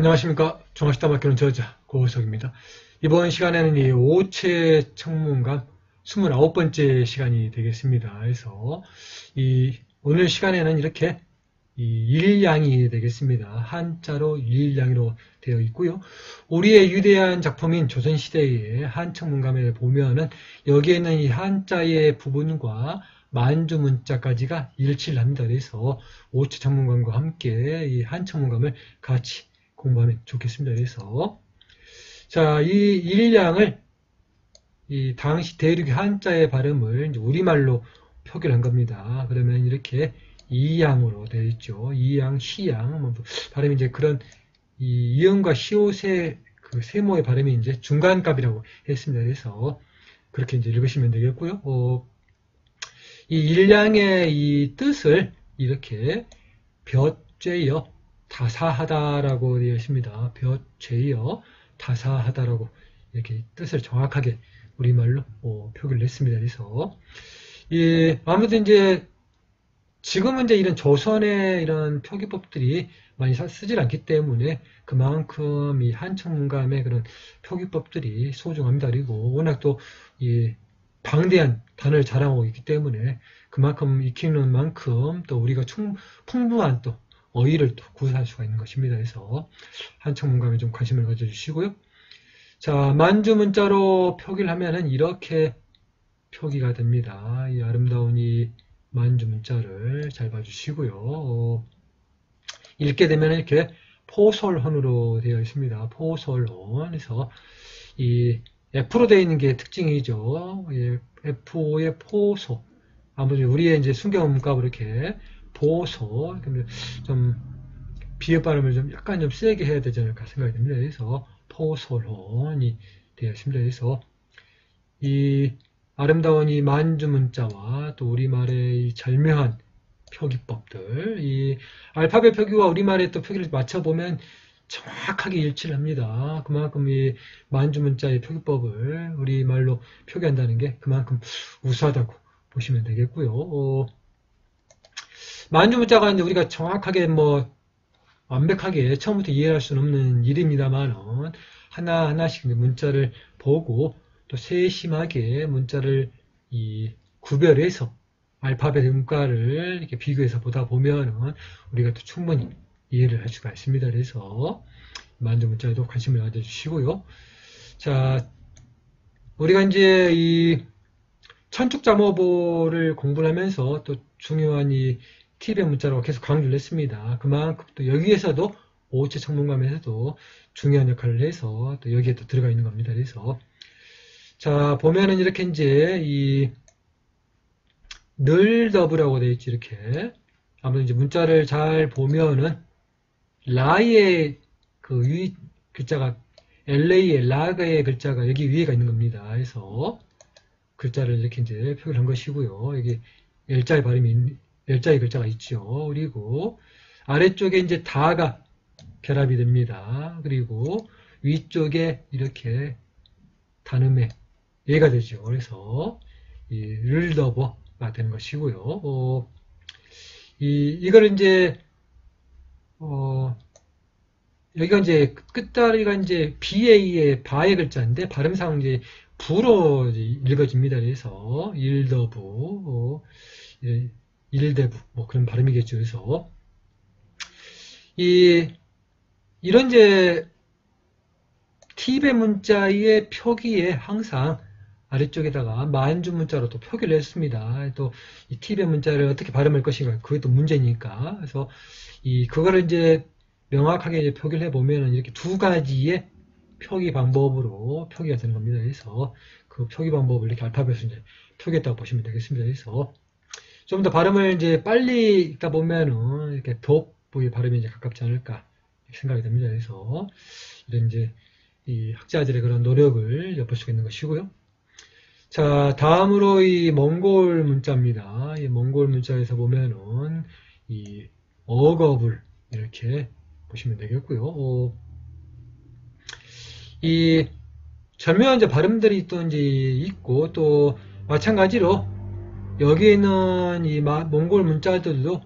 안녕하십니까. 중화시다 맡기는 저자 고우석입니다. 이번 시간에는 이 오체 청문관 29번째 시간이 되겠습니다. 그래서 오늘 시간에는 이렇게 일량이 되겠습니다. 한자로 일량이로 되어 있고요. 우리의 위대한 작품인 조선시대의 한청문감에 보면은 여기에 있는 이 한자의 부분과 만주문자까지가 일치를 합니다. 그래서 오체 청문감과 함께 이 한청문감을 같이 공부하면 좋겠습니다. 그래서 자, 이 일량을 이 당시 대륙의 한자의 발음을 이제 우리말로 표기를 한 겁니다. 그러면 이렇게 이양으로 되어 있죠. 이양, 시양, 뭐 발음이 이제 그런 이 이음과 시옷의 그 세모의 발음이 이제 중간값이라고 했습니다. 그래서 그렇게 이제 읽으시면 되겠고요. 이 일량의 이 뜻을 이렇게 볕죄여 다사하다라고 되어 있습니다. 볕죄여 다사하다라고 이렇게 뜻을 정확하게 우리말로 표기를 했습니다. 그래서 아무래도 이제 지금은 이제 이런 조선의 이런 표기법들이 많이 쓰질 않기 때문에 그만큼 이 한청문감의 그런 표기법들이 소중합니다. 그리고 워낙 또 이 방대한 단어를 자랑하고 있기 때문에 그만큼 익히는 만큼 또 우리가 풍부한 또 어휘를 또 구사할 수가 있는 것입니다. 그래서 한청문감에 좀 관심을 가져주시고요. 자, 만주문자로 표기를 하면은 이렇게 표기가 됩니다. 이 아름다운 이 만주문자를 잘 봐주시고요. 읽게 되면 이렇게 포솔헌으로 되어 있습니다. 포솔헌. 그래서 이 F로 되어 있는 게 특징이죠. F의 포소. 아무튼 우리의 이제 순경음값으로 이렇게 보소. 좀 비읍 발음을 좀 약간 좀 세게 해야 되지 않을까 생각이 듭니다. 그래서 포솔헌이 되어 있습니다. 그래서 이 아름다운 이 만주문자와 또 우리말의 이 절묘한 표기법들, 이 알파벳 표기와 우리말의 또 표기를 맞춰보면 정확하게 일치를 합니다. 그만큼 이 만주문자의 표기법을 우리말로 표기한다는 게 그만큼 우수하다고 보시면 되겠고요. 만주문자가 이제 우리가 정확하게 뭐 완벽하게 처음부터 이해할 수는 없는 일입니다만 하나하나씩 문자를 보고 또 세심하게 문자를 구별해서 알파벳 음가를 이렇게 비교해서 보다 보면 우리가 또 충분히 이해를 할 수가 있습니다. 그래서 만주문자에도 관심을 가져주시고요. 자, 우리가 이제 이 천축자모보를 공부를 하면서 또 중요한 이 팁의 문자라고 계속 강조를 했습니다. 그만큼 또 여기에서도 오체 청문감에서도 중요한 역할을 해서 또 여기에 또 들어가 있는 겁니다. 그래서 자, 보면은 이렇게 이제 이 늘더브라고 되어 있지, 이렇게. 아무튼 이제 문자를 잘 보면은 라의 그 위 글자가 LA의 라의 글자가 여기 위에가 있는 겁니다. 그래서 글자를 이렇게 이제 표기를 한 것이고요. 여기 L자의 발음이 L자의 글자가 있죠. 그리고 아래쪽에 이제 다가 결합이 됩니다. 그리고 위쪽에 이렇게 단음의 얘가 되죠. 그래서 이 르더버가 되는 것이고요. 이거를 이제 여기가 이제 끝다리가 이제 BA의 바의 글자인데 발음상 이제 부로 읽어집니다. 그래서 일더부, 일대부 뭐 그런 발음이겠죠. 그래서 이런 이제 팁의 문자의 표기에 항상 아래쪽에다가 만주 문자로 또 표기를 했습니다. 또 이 팁의 문자를 어떻게 발음할 것인가 그게 또 문제니까. 그래서 그거를 이제 명확하게 이제 표기를 해보면 이렇게 두 가지의 표기 방법으로 표기가 되는 겁니다. 그래서 그 표기 방법을 이렇게 알파벳으로 이제 표기했다고 보시면 되겠습니다. 그래서 좀 더 발음을 이제 빨리 읽다 보면은 이렇게 돕의 발음이 이제 가깝지 않을까 생각이 됩니다. 그래서 이런 이제 이 학자들의 그런 노력을 엿볼 수가 있는 것이고요. 자, 다음으로 이 몽골 문자입니다. 이 몽골 문자에서 보면은 이 어겁을 이렇게 보시면 되겠고요. 이 절묘한 이제 발음들이 또 이제 있고 또 마찬가지로 여기에 있는 이 몽골 문자들도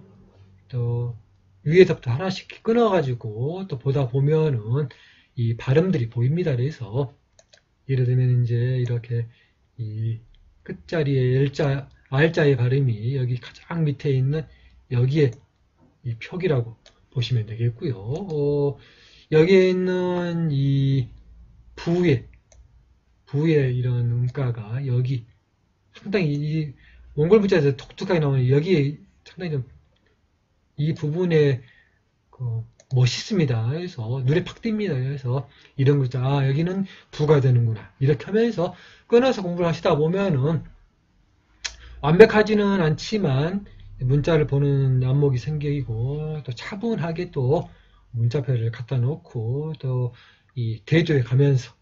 또 위에서부터 하나씩 끊어가지고 또 보다 보면은 이 발음들이 보입니다. 그래서 예를 들면 이제 이렇게 이 끝자리에 L자, R자의 발음이 여기 가장 밑에 있는 여기에 이 표기라고 보시면 되겠고요. 여기에 있는 이 부의 이런 음가가 여기 상당히 이 몽골 문자에서 독특하게 나오는 여기에 상당히 좀 이 부분에 멋있습니다. 그래서 눈에 팍 띕니다. 그래서 이런 글자, 여기는 부가 되는구나. 이렇게 하면서 끊어서 공부를 하시다 보면은 완벽하지는 않지만 문자를 보는 안목이 생기고 또 차분하게 또 문자표를 갖다 놓고 또 이 대조해 가면서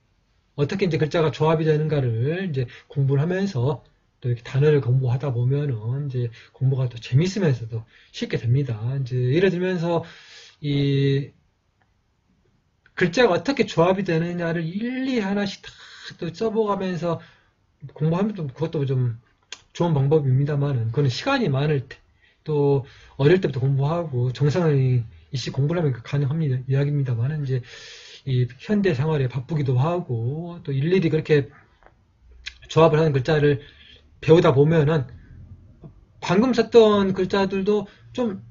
어떻게 이제 글자가 조합이 되는가를 이제 공부를 하면서 또 이렇게 단어를 공부하다 보면은 이제 공부가 또 재밌으면서도 쉽게 됩니다. 이제 예를 들면서 이 글자가 어떻게 조합이 되느냐를 일일이 하나씩 다 또 써보가면서 공부하면 또 그것도 좀 좋은 방법입니다만은 그거는 시간이 많을 때 또 어릴 때부터 공부하고 정상이 이씨 공부를 하면 가능합니다 이야기입니다만은 이제 이 현대 생활에 바쁘기도 하고 또 일일이 그렇게 조합을 하는 글자를 배우다 보면은 방금 썼던 글자들도 좀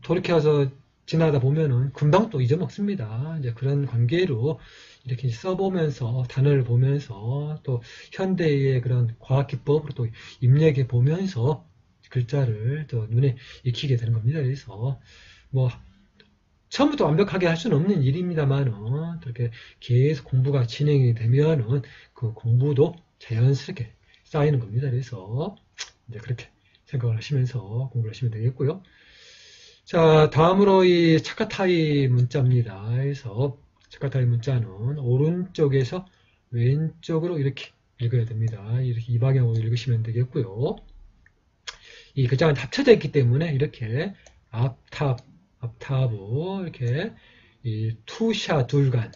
돌이켜서 지나다 보면은 금방 또 잊어먹습니다. 이제 그런 관계로 이렇게 써보면서 단어를 보면서 또 현대의 그런 과학 기법으로 또 입력해 보면서 글자를 또 눈에 익히게 되는 겁니다. 그래서 뭐 처음부터 완벽하게 할 수는 없는 일입니다만은 이렇게 계속 공부가 진행이 되면은 그 공부도 자연스럽게 쌓이는 겁니다. 그래서 이제 그렇게 생각을 하시면서 공부를 하시면 되겠고요. 자, 다음으로 이 차카타이 문자입니다. 그래서 차카타이 문자는 오른쪽에서 왼쪽으로 이렇게 읽어야 됩니다. 이렇게 이 방향으로 읽으시면 되겠고요. 이 글자가 합쳐져 있기 때문에 이렇게 앞탑부 이렇게 이 투샤둘간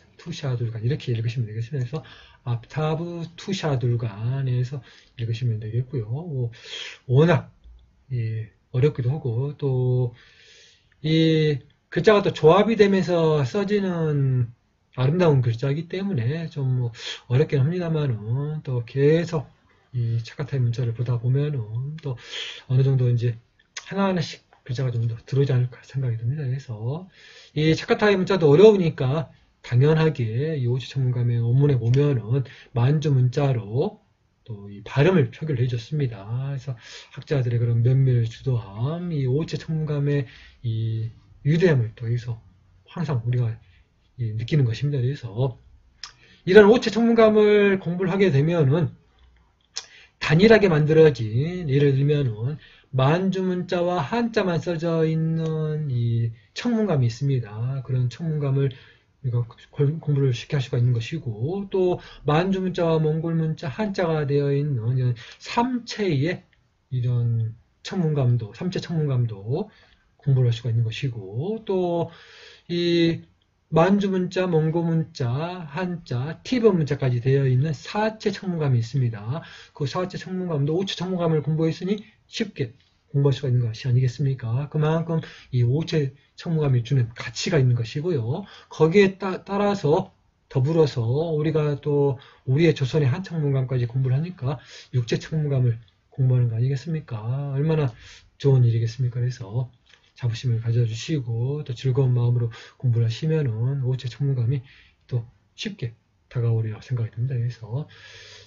이렇게 읽으시면 되겠습니다. 그래서 앞타브 투샤둘간에서 읽으시면 되겠고요. 워낙 어렵기도 하고 또 이 글자가 또 조합이 되면서 써지는 아름다운 글자이기 때문에 좀 어렵긴 합니다만은 또 계속 이 차카타이 문자를 보다 보면은 또 어느 정도 이제 하나하나씩 글자가 좀 더 들어오지 않을까 생각이 듭니다. 그래서 이 차카타이 문자도 어려우니까 당연하게 이 오치 전문가의 원문에 보면은 만주 문자로 또 이 발음을 표기를 해줬습니다. 그래서 학자들의 그런 면밀 주도함, 이 오체 천문감의 이 위대함을 또 여기서 항상 우리가 느끼는 것입니다. 그래서 이런 오체 천문감을 공부를 하게 되면은 단일하게 만들어진 예를 들면은 만주 문자와 한자만 써져 있는 이 천문감이 있습니다. 그런 천문감을 우리가 공부를 쉽게 할 수가 있는 것이고 또 만주 문자와 몽골 문자 한자가 되어 있는 이런 삼체의 이런 천문감도 삼체 천문감도 공부를 할 수가 있는 것이고 또 이 만주 문자, 몽골 문자, 한자, 티번 문자까지 되어 있는 사체 천문감이 있습니다. 그 사체 천문감도 오체 천문감을 공부했으니 쉽게 공부할 수가 있는 것이 아니겠습니까? 그만큼 이 오체 천문감이 주는 가치가 있는 것이고요. 거기에 따라서 더불어서 우리가 또 우리의 조선의 한 천문감까지 공부를 하니까 육체 천문감을 공부하는 거 아니겠습니까? 얼마나 좋은 일이겠습니까? 그래서 자부심을 가져주시고 또 즐거운 마음으로 공부를 하시면은 오체 천문감이 또 쉽게 다가오리라 생각이 듭니다. 그래서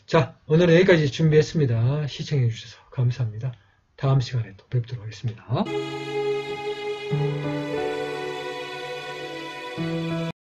자, 오늘은 여기까지 준비했습니다. 시청해 주셔서 감사합니다. 다음 시간에 또 뵙도록 하겠습니다.